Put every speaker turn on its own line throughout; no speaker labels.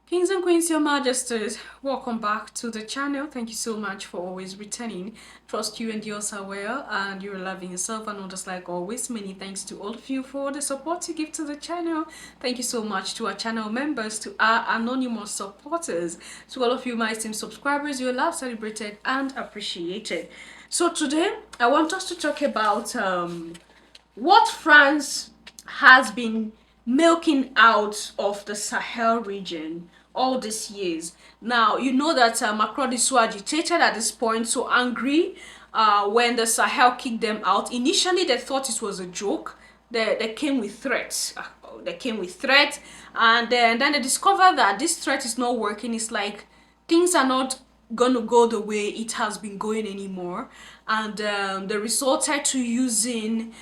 Kings and Queens, Your Majesties, welcome back to the channel. Thank you so much for always returning. Trust you and yours are well and you're loving yourself and others like always. Many thanks to all of you for the support you give to the channel. Thank you so much to our channel members, to our anonymous supporters, to all of you my esteemed subscribers. You're loved, celebrated and appreciated. So today I want us to talk about what France has been milking out of the Sahel region all these years. Now, you know that Macron is so agitated at this point, so angry when the Sahel kicked them out. Initially, they thought it was a joke. They came with threats. They came with threats, and then they discovered that this threat is not working. It's like things are not gonna go the way it has been going anymore, and they resorted to using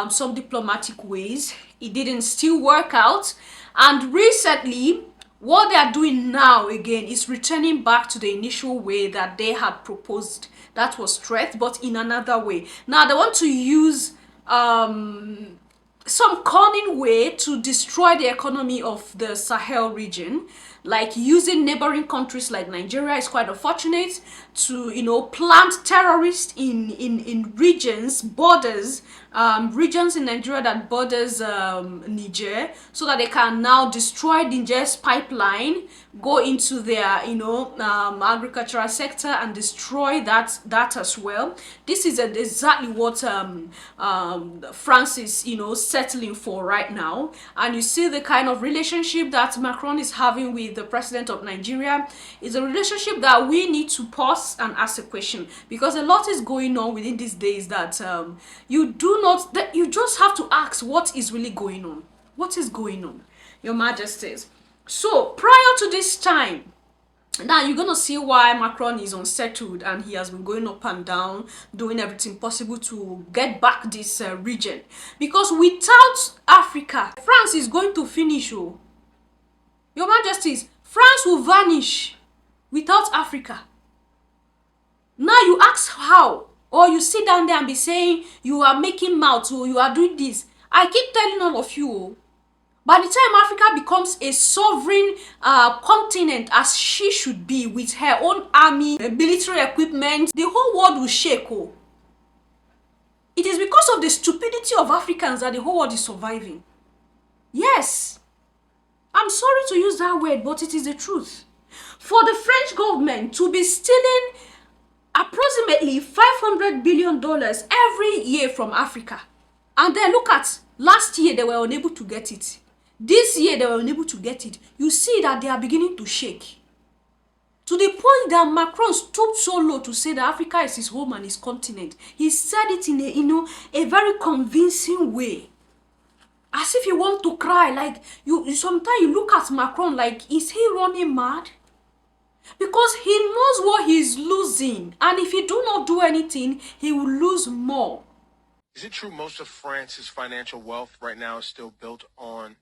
some diplomatic ways. It didn't still work out, and recently what they are doing now again is returning back to the initial way that they had proposed. That was threat, but in another way. Now they want to use some cunning way to destroy the economy of the Sahel region, like using neighboring countries like Nigeria is quite unfortunate to, plant terrorists in regions, borders, regions in Nigeria that borders Niger, so that they can now destroy Niger's pipeline, go into their, agricultural sector and destroy that as well. This is exactly what France is, settling for right now. And you see the kind of relationship that Macron is having with the president of Nigeria is a relationship that we need to pause and ask a question, because a lot is going on within these days that you just have to ask what is really going on. What is going on, Your Majesties? So prior to this time, now you're gonna see why Macron is unsettled and he has been going up and down, doing everything possible to get back this region. Because without Africa, France is going to finish. Oh, Your Majesties, France will vanish without Africa. Now you ask how, or you sit down there and be saying you are making mouth or you are doing this. I keep telling all of you, by the time Africa becomes a sovereign continent as she should be, with her own army, military equipment, the whole world will shake. Oh. It is because of the stupidity of Africans that the whole world is surviving. Yes, I'm sorry to use that word, but it is the truth. For the French government to be stealing approximately $500 billion every year from Africa, and then look at last year they were unable to get it. This year they were unable to get it. You see that they are beginning to shake. To the point that Macron stooped so low to say that Africa is his home and his continent. He said it in a very convincing way. As if he wants to cry. Like sometimes you look at Macron like, is he running mad? Because he knows what he's losing. And if he do not do anything, he will lose more.
Is it true most of France's financial wealth right now is still built on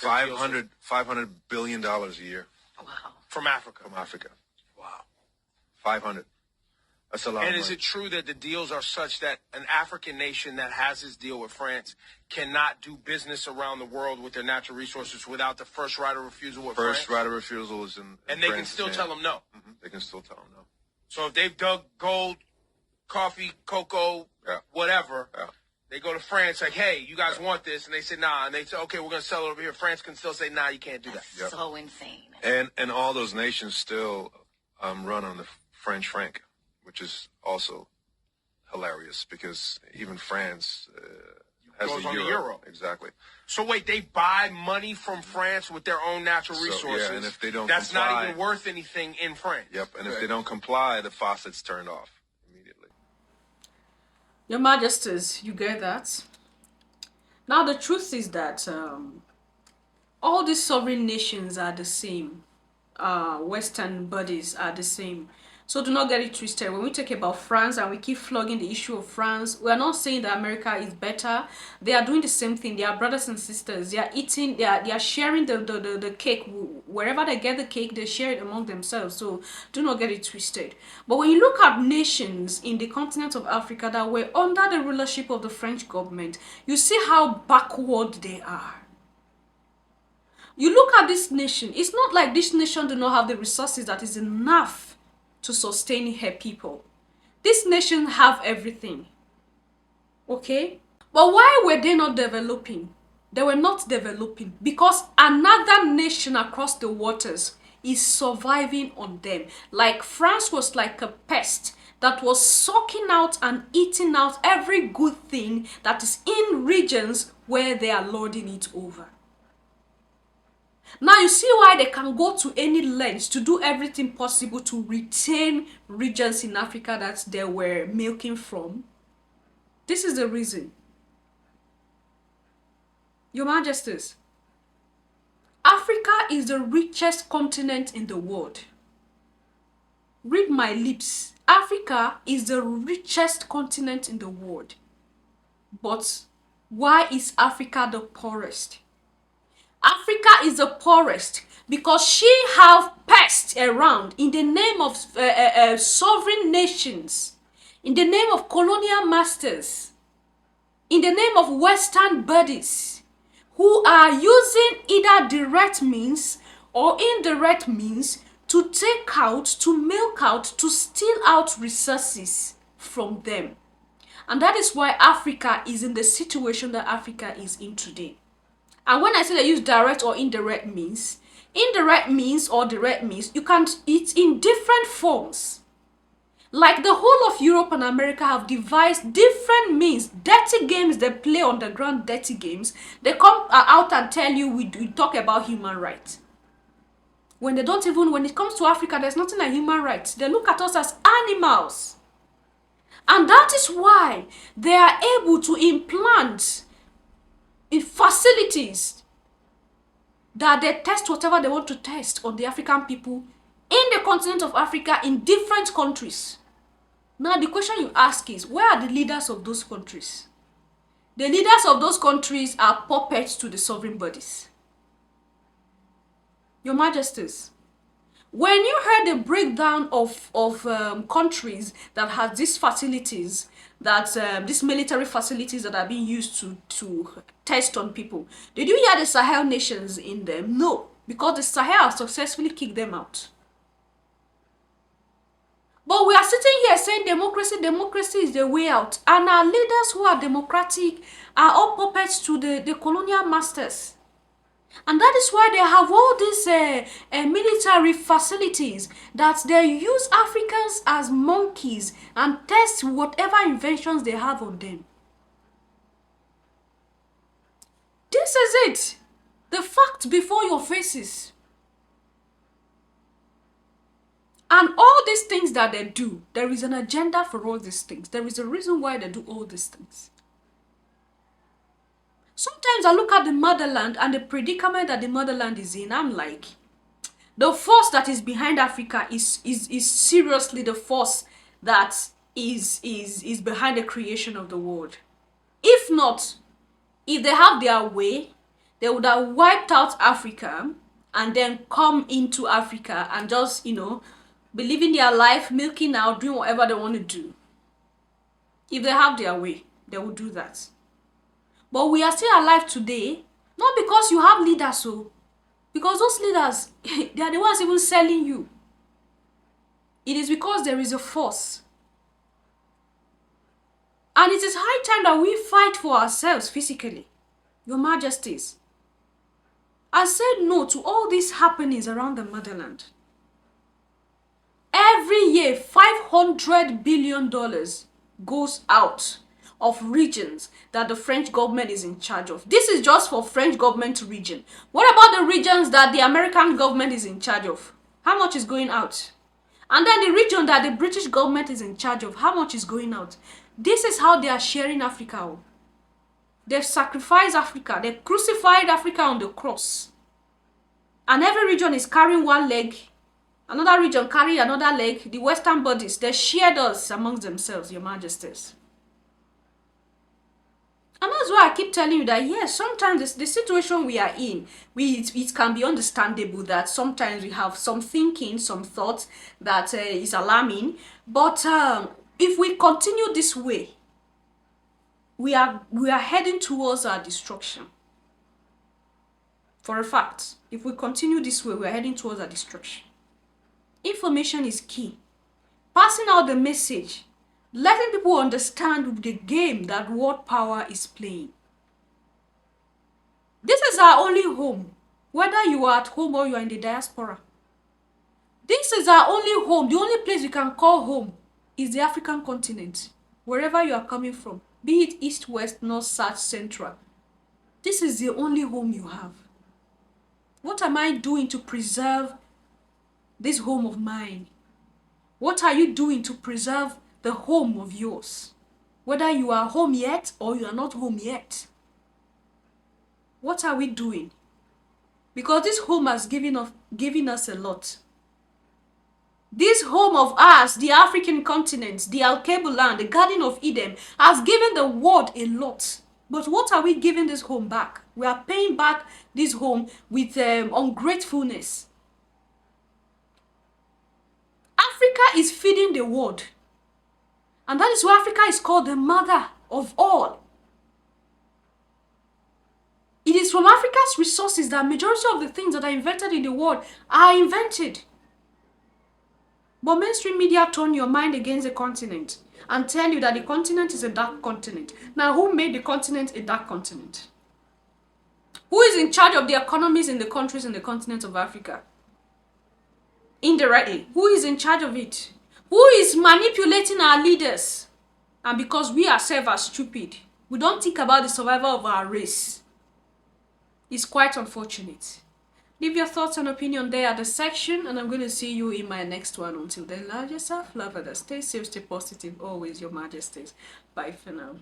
$500 billion a year?
Wow. From Africa?
From Africa.
Wow.
500. That's a lot.
And is it true that the deals are such that an African nation that has this deal with France cannot do business around the world with their natural resources without the first right of refusal with France?
First right of refusal is in
and they can still tell them no?
Mm-hmm. They can still tell them no.
So if they've dug gold, coffee, cocoa, whatever, they go to France like, hey, you guys want this? And they say, nah. And they say, okay, we're going to sell it over here. France can still say, nah, you can't do that.
That's so insane.
And all those nations still run on the French franc, which is also hilarious because even France has
goes
the
on the euro.
Exactly.
So wait, they buy money from France with their own natural resources.
Yeah, and if they don't
that's
comply,
not even worth anything in France.
Yep, and if they don't comply, the faucet's turned off immediately.
Your Majesties, you get that? Now the truth is that all these sovereign nations are the same. Western bodies are the same. So do not get it twisted. When we talk about France and we keep flogging the issue of France, we are not saying that America is better. They are doing the same thing. They are brothers and sisters. They are eating, they are sharing the cake. Wherever they get the cake, they share it among themselves. So do not get it twisted. But when you look at nations in the continent of Africa that were under the rulership of the French government, you see how backward they are. You look at this nation, it's not like this nation do not have the resources that is enough to sustain her people. This nation have everything. Okay? But why were they not developing? They were not developing because another nation across the waters is surviving on them. Like France was like a pest that was sucking out and eating out every good thing that is in regions where they are lording it over. Now you see why they can go to any lengths to do everything possible to retain regions in Africa that they were milking from. This is the reason. Your Majesties, Africa is the richest continent in the world. Read my lips. Africa is the richest continent in the world. But why is Africa the poorest? Africa is the poorest because she have pests around in the name of sovereign nations, in the name of colonial masters, in the name of Western bodies who are using either direct means or indirect means to take out, to milk out, to steal out resources from them. And that is why Africa is in the situation that Africa is in today. And when I say they use direct or indirect means or direct means, it's in different forms. Like the whole of Europe and America have devised different means, dirty games they play underground, dirty games. They come out and tell you we talk about human rights. When they don't even, when it comes to Africa, there's nothing like human rights. They look at us as animals. And that is why they are able to implant in facilities that they test whatever they want to test on the African people in the continent of Africa in different countries. Now the question you ask is, where are the leaders of those countries? The leaders of those countries are puppets to the sovereign bodies. Your Majesties, when you heard the breakdown of countries that have these facilities, that these military facilities that are being used to test on people, did you hear the Sahel nations in them? No, because the Sahel successfully kicked them out. But we are sitting here saying democracy is the way out. And our leaders who are democratic are all puppets to the colonial masters. And that is why they have all these military facilities that they use Africans as monkeys and test whatever inventions they have on them. This is it. The fact before your faces. And all these things that they do, there is an agenda for all these things. There is a reason why they do all these things. Sometimes I look at the motherland and the predicament that the motherland is in. I'm like, the force that is behind Africa is seriously the force that is behind the creation of the world. If not, if they have their way, they would have wiped out Africa and then come into Africa and just, be living their life, milking out, doing whatever they want to do. If they have their way, they will do that. But we are still alive today, not because you have leaders, so because those leaders, they are the ones even selling you. It is because there is a force. And it is high time that we fight for ourselves physically. Your Majesties, I said no to all these happenings around the motherland. Every year, $500 billion goes out of regions that the French government is in charge of. This is just for French government region. What about the regions that the American government is in charge of? How much is going out? And then the region that the British government is in charge of, how much is going out? This is how they are sharing Africa. They've sacrificed Africa. They crucified Africa on the cross. And every region is carrying one leg. Another region carry another leg. The Western bodies, they shared us amongst themselves, Your Majesties. And that's why I keep telling you that, yes, sometimes the situation we are in, it can be understandable that sometimes we have some thinking, some thoughts that is alarming. But if we continue this way, we are heading towards our destruction. For a fact. If we continue this way, we're heading towards our destruction. Information is key. Passing out the message, letting people understand the game that world power is playing. This is our only home, whether you are at home or you are in the diaspora. This is our only home. The only place we can call home is the African continent, wherever you are coming from, be it east, west, north, south, central. This is the only home you have. What am I doing to preserve this home of mine? What are you doing to preserve the home of yours? Whether you are home yet or you are not home yet. What are we doing? Because this home has given us a lot. This home of ours, the African continent, the Al-Kabul land, the Garden of Eden, has given the world a lot. But what are we giving this home back? We are paying back this home with ungratefulness. Africa is feeding the world. And that is why Africa is called the mother of all. It is from Africa's resources that majority of the things that are invented in the world are invented. But mainstream media turn your mind against the continent and tell you that the continent is a dark continent. Now, who made the continent a dark continent? Who is in charge of the economies in the countries in the continent of Africa? Indirectly, who is in charge of it? Who is manipulating our leaders? And because we ourselves are stupid, we don't think about the survival of our race. It's quite unfortunate. Leave your thoughts and opinion there at the section, and I'm going to see you in my next one. Until then, love yourself, love others, stay safe, stay positive, always your majesties. Bye for now.